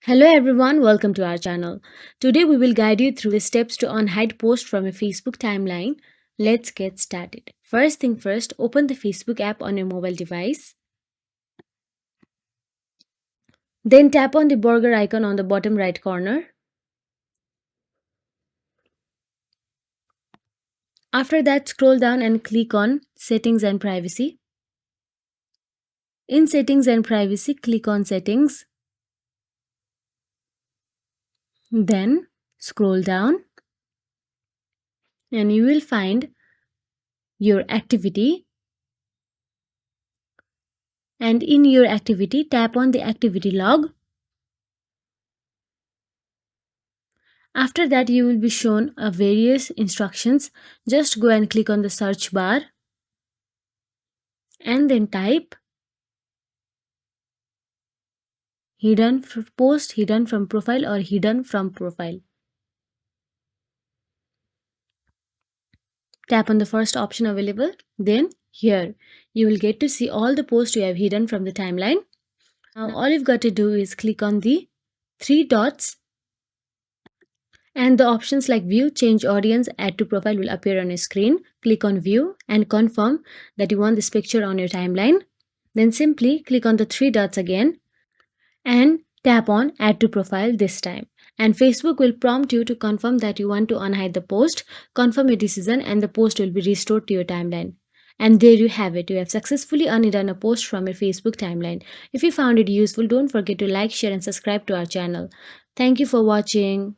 Hello everyone, welcome to our channel. Today we will guide you through the steps to unhide post from a Facebook timeline. Let's get started. First thing first, open the Facebook app on your mobile device. Then tap on the burger icon on the bottom right corner. After that, scroll down and click on Settings and Privacy. In Settings and Privacy, click on Settings. Then scroll down and you will find your activity. And in your activity, tap on the activity log. After that, you will be shown various instructions. Just go and click on the search bar and then type post hidden from profile or hidden from profile. Tap on the first option available. Then here you will get to see all the posts you have hidden from the timeline. Now all you've got to do is click on the three dots and the options like view, change audience, add to profile will appear on your screen. Click on view and confirm that you want this picture on your timeline. Then simply click on the three dots again and tap on add to profile this time. And Facebook will prompt you to confirm that you want to unhide the post. Confirm your decision and the post will be restored to your timeline. And there you have it. You have successfully unhidden a post from your Facebook timeline. If you found it useful, don't forget to like, share and subscribe to our channel. Thank you for watching.